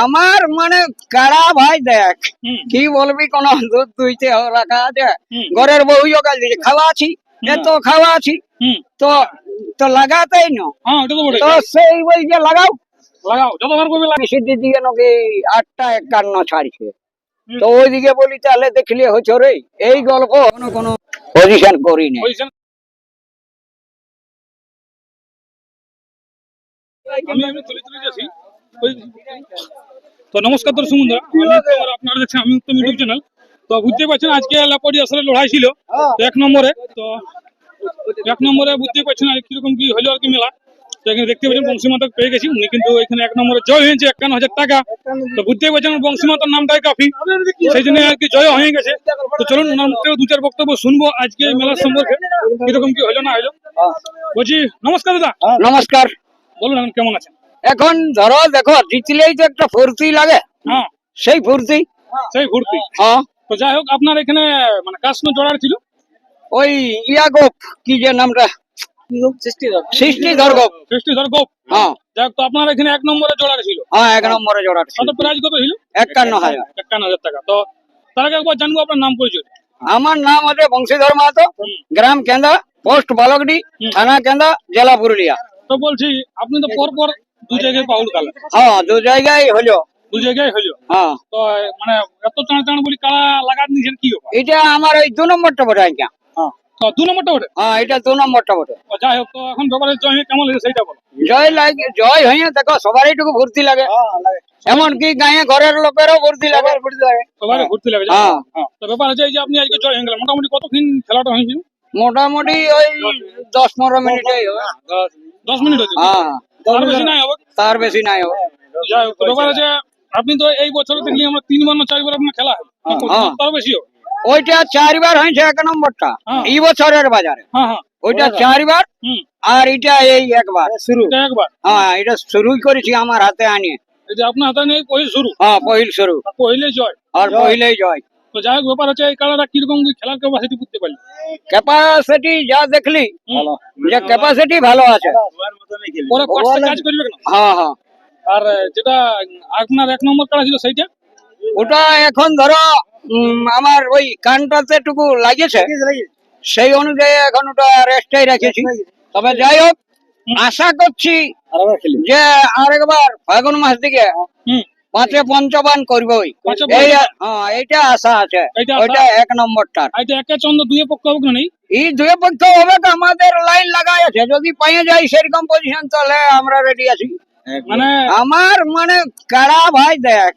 আমার মানে কাড়া ভাই দেখ কি বলবি, কোন দুধ দুইতে রাখা আছে, ঘরের বউ জোগাড় দিয়েছে, খাওয়া আছি এত খাওয়া আছি, তো তো লাগাতেই না, তো সেই বলছে লাগাও লাগাও যতবার করবে সিদ্ধি দিয়ে নাকি 8টা 51 ছাড়ছে, তো ওইদিকে বলি তাহলে দেখলে হচ্ছে রে এই গল্প কোনো কোনো পজিশন করি না। তো নমস্কার দর্শক বন্ধুরা, আপনারা দেখছেন আমি উত্তম ইউটিউব চ্যানেল। তো বুঝতে পারছেন আজকে লাপাড়ি আসলে লড়াই ছিল তো 1 নম্বরে, তো 1 নম্বরে বুঝতে পারছেন আর কিরকম কি হলো আর কি মেলা। তো এখানে দেখতে পাচ্ছেন বংশীমাতা পেয়ে গেছি, উনি কিন্তু এখানে 1 নম্বরে জয় হয়েছে 51,000 টাকা। তো বুঝতে পারছেন বংশীমাতার নামটাই কাফি, সেই জন্য আর কি জয় হয়ে গেছে। তো চলুন ওনার মুখ থেকে 2-4 বক্তব্য শুনবো আজকে মেলার সম্পর্কে, কিরকম কি হলো না হলো। বলছি নমস্কার দাদা। নমস্কার। বলুন এখন কেমন আছেন? এখন ধরো দেখো জিতলেই তো একটা ফুর্তি লাগে, হ্যাঁ সেই ফুর্তি। সেই ফুর্তি। হ্যাঁ তো যাই হোক আপনার এখানে মানে কার সঙ্গে জড়ার ছিল? ওই ইয়াগোপ কি যে নামটা, সৃষ্টিধর গোপ। সৃষ্টিধর গোপ। হ্যাঁ যাই হোক, তো আপনার এখানে 1 নম্বরে জড়ার ছিল। হ্যাঁ 1 নম্বরে জোড়ার ছিল। কত প্রাইজ কত ছিল? 51,000। 51,000 টাকা। তো তার আগে একবার জানবো আপনার নাম পরিচয়। আমার নাম আছে বংশীধর মাহাতো, গ্রাম কেন্দা, পোস্ট বালকডি, থানা কেন্দা, জেলা পুরুলিয়া। তো বলছি আপনি তো পর পর 2 জায়গায় পাউল কালেন। হ্যাঁ 2 জায়গায় হলো। 2 জায়গায় হলো। হ্যাঁ তো মানে এত টান টান বলি কারা লাগাত নিছেন কি ব্যাপার? এটা আমার ওই 2 নম্বরটা বটে আজ্ঞা। তো 2 নম্বরটা ওঠে। হ্যাঁ এটা 2 নম্বরটা বটে। তো যাই হোক, তো এখন ব্যাপারে জয় হয়ে কেমন লাগে সেইটা বলো। জয় হয়ে দেখো সবারই একটু ভর্তি লাগে, এমনকি গায়ে ঘরের লোকেরও ভর্তি লাগে। সবাই ঘুরতে লাগে। হ্যাঁ তো ব্যাপার হচ্ছে এই যে আপনি আজকে জয় হয়ে গেলেন, মোটামুটি কতক্ষণ খেলাটা হয়েছিল? মোটামুটি ওই 10-15 মিনিটেই হবে। 10 মিনিট হয়েছে। হ্যাঁ তার বেশি নাই হবে। তার বেশি নাই হবে। যাই হোক, তো ব্যাপার হচ্ছে আপনি তো এই বছরে দেখলি আমরা 3 বার না 4 বার আপনার খেলা হয়, তার বেশি হবে। ওইটা 4 বার হয়েছে 1 নম্বরটা এই বছরের বাজারে। হ্যাঁ হ্যাঁ ওইটা 4 বার, আর এটা এই একবার শুরু। এটা একবার। হ্যাঁ এটা শুরুই করেছি আমার হাতে আনিয়ে। এই যে আপনার হাতে নেই পহিল শুরু। হ্যাঁ পহিল শুরু, পহিলে জয় আর পহিলেই জয়। তো যাই হোক, ব্যাপার হচ্ছে এই খেলাটা কিরকম কি খেলার ক্যাপাসিটি করতে পারলি? ক্যাপাসিটি যা দেখলি যে ক্যাপাসিটি ভালো আছে। পরে কষ্টে কাজ করবে কেন? হ্যাঁ হ্যাঁ। আর যেটা আপনার 1 নম্বর খেলা ছিল সেইটা ওটা এখন ধরো আমার ওই কানটাতে টুকু লাগিয়েছে, সেই অনুযায়ী এখন ওটা রেস্টেই রেখেছি। তবে যাই হোক আশা করছি যে আরেকবার ফাগুন মাস দিকে 5-এ পঞ্চবান করবোই, এইটা আশা আছে। ওইটা 1 নম্বরটার। এটা একে চন্দ্র 2 পক্ষ হবে না? এই 2 পক্ষ হবে তো আমাদের লাইন লাগাই আছে, যদি পাইয়ে যাই সেরকম পজিশন তাহলে আমরা রেডি আছি। মানে আমার মানে কাড়া ভাই দেখ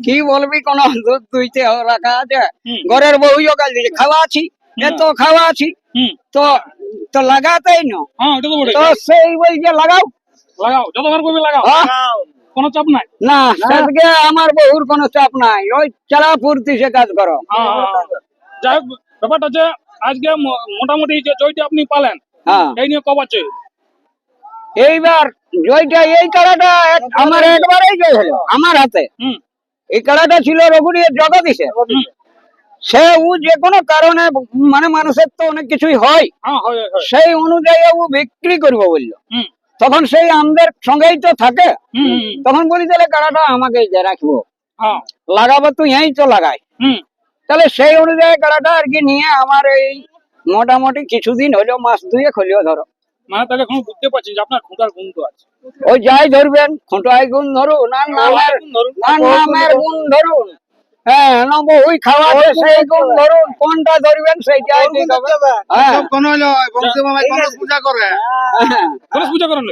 কি বলবি, কোন দুধ দুইতে রাখা আছে, ঘরের বউ জোগাড় দিয়েছে, খাওয়া আছি এত খাওয়া আছি, তো তো লাগাতেই না, তো সেই বলছে লাগাও লাগাও যতবার করবে লাগাও, কোনো চাপ নাই। না আজকে আমার বহুর কোনো চাপ নাই, ওই চালা ফুর্তি সে কাজ করো। যাই হোক, ব্যাপারটা হচ্ছে আজকে মোটামুটি যে জয়টা আপনি পালেন এই নিয়ে কবার জয়? এইবার জয়টা এই কাড়াটা আমার একবারেই জয় হলো আমার হাতে। এই কাড়াটা ছিল রঘুরিয়া জগদীশে, সে ও যে কোনো কারণে মানে মানুষের তো অনেক কিছুই হয়, সেই অনুযায়ী ও বিক্রি করবো বললো। তখন সেই আমাদের সঙ্গেই তো থাকে, তখন বলি তাহলে কাড়াটা আমাকে রাখবো, লাগাবো তুই এই তো লাগাই। তাহলে সেই অনুযায়ী কাড়াটা আর কি নিয়ে আমার এই মোটামুটি কিছুদিন হলো, মাস 2 হলেও ধরো। মানে তাহলে এখন বুঝতে পারছি যে আপনার খুঁটার গুণ তো আছে। ওই যাই ধরবেন, খুঁটায় গুণ ধরুন আর নামের গুণ ধরুন, হ্যাঁ ওই খাওয়া সেই গুণ ধরুন, কোনটা ধরবেন সেইটাই ঠিক হবে। গণেশ পূজা করেন?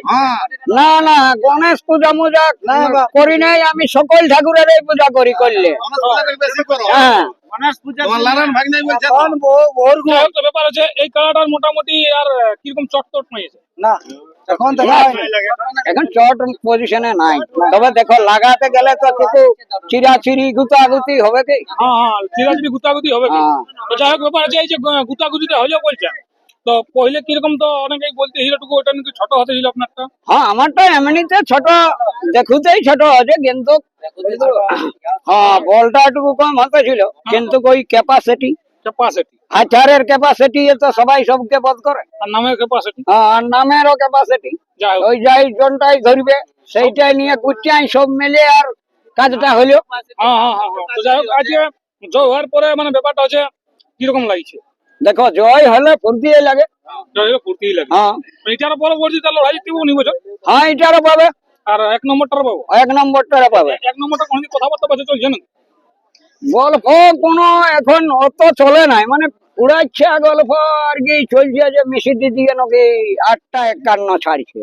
না না গণেশ পূজা মুজা করি নাই, আমি সকল ঠাকুরের পূজা করি করলে। হ্যাঁ ব্যাপার আছে এই কালাটার মোটামুটি আর কিরকম চটচট পেয়েছে না এখন চট পজিশনে নাই, তবে দেখো লাগাতে গেলে তো কিছু চিরাচিরি গুতাগুতি হবে কি। চিরাচিরি গুতাগুতি হবে কি। তো যাই হোক, ব্যাপার আছে এই যে গুতাগুতিটা হইলেও বলছেন, তো পहिले কিরকম তো অনেকেই বলতে হিরোটুকু ওটা নাকি ছোট হতে ছিল আপনারটা। হ্যাঁ আমারটা এমনিতে ছোট দেখুতেই ছোট আছে, কিন্তু হ্যাঁ বলটা একটু কম হতে ছিল, কিন্তু ওই ক্যাপাসিটি হাজারের ক্যাপাসিটি তো সবাই সবকে বধ করে, আর নামের ক্যাপাসিটি। হ্যাঁ আর নামেরও ক্যাপাসিটি, ওই যাই জনটাই ধরবে সেইটাই নিয়ে গুটিয়াই সব মিলে আর কাজটা হলো। হ্যাঁ হ্যাঁ হ্যাঁ হ্যাঁ। তো যাই হোক আজকে জয় হওয়ার পরে মানে ব্যাপারটা হচ্ছে কিরকম লাগছে? দেখো জয় হলে ফুর্তি লাগে। জয় হলে ফুর্তিই লাগে। হ্যাঁ এটার পরবর্তী তাহলে লড়াই দিব নি বছর, হ্যাঁ এটারও পাবে, আর এক নম্বরটারও পাবো। এক নম্বরটা পাবে। এক নম্বরটা কোনদিন কথাবার্তা বাজে চলছে না? গল্প কোনো এখন অত চলে নাই, মানে উড়াইছে গল্প আর কি চলছে যে মিশিটি দিকে নাকি 8টা 51 ছাড়ছে।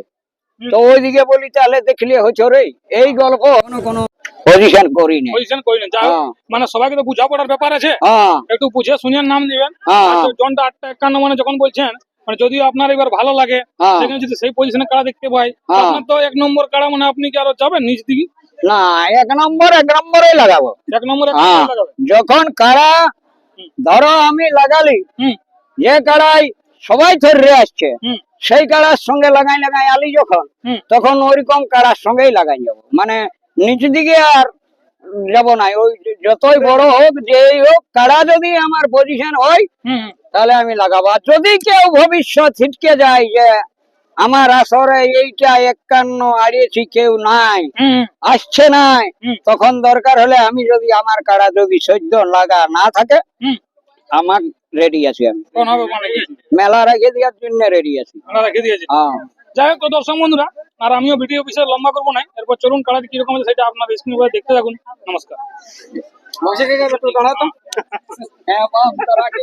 তো ওইদিকে বলি তাহলে দেখলে হচ্ছে রে এই গল্প কোনো কোনো পজিশন করি নাই। পজিশন করি না। যাই হোক, হ্যাঁ। মানে সবাইকে তো বুঝাপড়ার ব্যাপার আছে, হ্যাঁ একটু বুঝে শুনে নাম দিবেন। হ্যাঁ আর জনটা 8টা 51 মানে যখন বলছেন, মানে যদিও আপনার এবার ভালো লাগে, হ্যাঁ। সেখানে যদি সেই পজিশনে কাড়া দেখতে পাই, হ্যাঁ। আপনার তো 1 নম্বর কাড়া, মানে আপনি কি আরো যাবেন নিচ দিকে? না, 1 নম্বরে লাগাবো। 1 নম্বরে হ্যাঁ লাগাবেন। যখন কাড়া হুম। ধরো আমি লাগালি, হুম যে কাড়াই সবাই ধরে আসছে হুম সেই কাড়ার সঙ্গে লাগাই লাগাই আলি যখন, হুম। তখন ওইরকম কাড়ার সঙ্গেই লাগাই যাবো, মানে নিচ দিকে আর যাব না। ওই যতই বড় হোক যেই হোক, কাড়া যদি আমার পজিশন হয় হুম হুম। তাহলে আমি লাগাবো। আর যদি কেউ ভবিষ্যৎ ছিটকে যায় যে আমার আসরে এইটা 51 আড়িয়েছি, কেউ নাই, হুম আসছে নাই, হুম। তখন দরকার হলে আমি যদি আমার কাড়া যদি সহ্য লাগা না থাকে, হুম। আমার রেডি আছি, আমি কোন হবে মানে কি? মেলা রেখে দেওয়ার জন্য রেডি আছি। আমরা রেখে দিয়েছি। হ্যাঁ যাই হোক, তো দর্শক বন্ধুরা, আর আমিও ভিডিও বিষয়ে লম্বা করবো না, এরপর চলুন কাড়াটি কিরকম আছে সেটা আপনার স্ক্রিনে দেখতে থাকুন। নমস্কার। হ্যাঁ বাপ, তারা কি